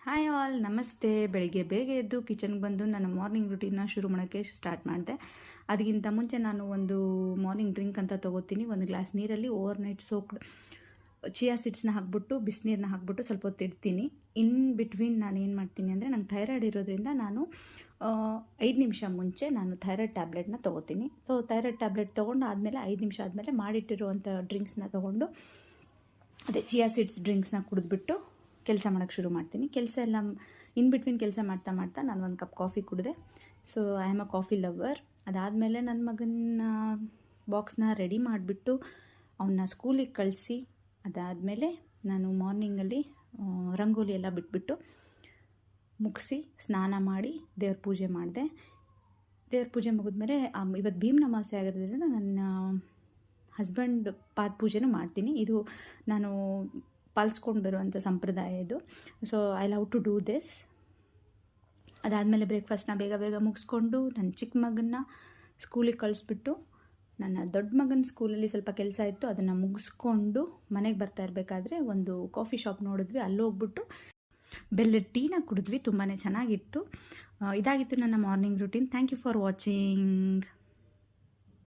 Hi all, ನಮಸ್ತೆ. ಬೆಳಿಗ್ಗೆ ಬೇಗ ಎದ್ದು ಕಿಚನ್ಗೆ ಬಂದು ನನ್ನ ಮಾರ್ನಿಂಗ್ ರೂಟೀನ್ನ ಶುರು ಮಾಡೋಕ್ಕೆ ಸ್ಟಾರ್ಟ್ ಮಾಡಿದೆ. ಅದಕ್ಕಿಂತ ಮುಂಚೆ ನಾನು ಒಂದು ಮಾರ್ನಿಂಗ್ ಡ್ರಿಂಕ್ ಅಂತ ತೊಗೋತೀನಿ. ಒಂದು ಗ್ಲಾಸ್ ನೀರಲ್ಲಿ ಓವರ್ ನೈಟ್ ಸೋಕ್ಡ್ ಚಿಯಾ ಸೀಡ್ಸ್ನ ಹಾಕ್ಬಿಟ್ಟು ಬಿಸಿನೀರನ್ನ ಹಾಕ್ಬಿಟ್ಟು ಸ್ವಲ್ಪ ಹೊತ್ತು ಇಡ್ತೀನಿ. ಇನ್ ಬಿಟ್ವೀನ್ ನಾನು ಏನು ಮಾಡ್ತೀನಿ ಅಂದರೆ, ನಂಗೆ ಥೈರಾಯ್ಡ್ ಇರೋದ್ರಿಂದ ನಾನು 5 ನಿಮಿಷ ಮುಂಚೆ ನಾನು ಥೈರಾಯ್ಡ್ ಟ್ಯಾಬ್ಲೆಟ್ನ ತೊಗೋತೀನಿ. ಸೊ ಥೈರಾಯ್ಡ್ ಟ್ಯಾಬ್ಲೆಟ್ ತೊಗೊಂಡು ಆದಮೇಲೆ 5 ನಿಮಿಷ ಆದಮೇಲೆ ಮಾಡಿಟ್ಟಿರುವಂಥ ಡ್ರಿಂಕ್ಸ್ನ ತೊಗೊಂಡು, ಅದೇ ಚಿಯಾ ಸೀಡ್ಸ್ ಡ್ರಿಂಕ್ಸ್ನ ಕುಡಿದ್ಬಿಟ್ಟು ಕೆಲಸ ಮಾಡೋಕ್ಕೆ ಶುರು ಮಾಡ್ತೀನಿ. ಕೆಲಸ ಎಲ್ಲ ಇನ್ ಬಿಟ್ವೀನ್ ಕೆಲಸ ಮಾಡ್ತಾ ಮಾಡ್ತಾ ನಾನು ಒಂದು ಕಪ್ ಕಾಫಿ ಕುಡಿದೆ. So I am a coffee lover. ಅದಾದಮೇಲೆ ನನ್ನ ಮಗನ ಬಾಕ್ಸ್ನ ರೆಡಿ ಮಾಡಿಬಿಟ್ಟು ಅವನ್ನ ಸ್ಕೂಲಿಗೆ ಕಳಿಸಿ, ಅದಾದಮೇಲೆ ನಾನು ಮಾರ್ನಿಂಗಲ್ಲಿ ರಂಗೋಲಿ ಎಲ್ಲ ಬಿಟ್ಬಿಟ್ಟು ಮುಗಿಸಿ ಸ್ನಾನ ಮಾಡಿ ದೇವ್ರ ಪೂಜೆ ಮಾಡಿದೆ. ದೇವ್ರ ಪೂಜೆ ಮುಗಿದ್ಮೇಲೆ ಇವತ್ತು ಭೀಮ್ನ ಅಮಾವಾಸ್ಯೆ ಆಗಿರೋದ್ರಿಂದ ನನ್ನ ಹಸ್ಬೆಂಡ್ ಪಾದ ಪೂಜೆನೂ ಮಾಡ್ತೀನಿ. ಇದು ನಾನು ಪಾಲಿಸ್ಕೊಂಡು ಬರುವಂಥ ಸಂಪ್ರದಾಯ ಇದು. So I love to do this. ಅದಾದಮೇಲೆ ಬ್ರೇಕ್ಫಾಸ್ಟ್ನ ಬೇಗ ಬೇಗ ಮುಗಿಸ್ಕೊಂಡು ನನ್ನ ಚಿಕ್ಕ ಮಗನ್ನ ಸ್ಕೂಲಿಗೆ ಕಳಿಸ್ಬಿಟ್ಟು, ನನ್ನ ದೊಡ್ಡ ಮಗನ ಸ್ಕೂಲಲ್ಲಿ ಸ್ವಲ್ಪ ಕೆಲಸ ಇತ್ತು, ಅದನ್ನು ಮುಗಿಸ್ಕೊಂಡು ಮನೆಗೆ ಬರ್ತಾ ಇರಬೇಕಾದ್ರೆ ಒಂದು ಕಾಫಿ ಶಾಪ್ ನೋಡಿದ್ವಿ. ಅಲ್ಲಿ ಹೋಗ್ಬಿಟ್ಟು ಬೆಲ್ಲದ ಟೀನ ಕುಡಿದ್ವಿ. ತುಂಬಾ ಚೆನ್ನಾಗಿತ್ತು. ಇದಾಗಿತ್ತು ನನ್ನ morning routine. Thank you for watching.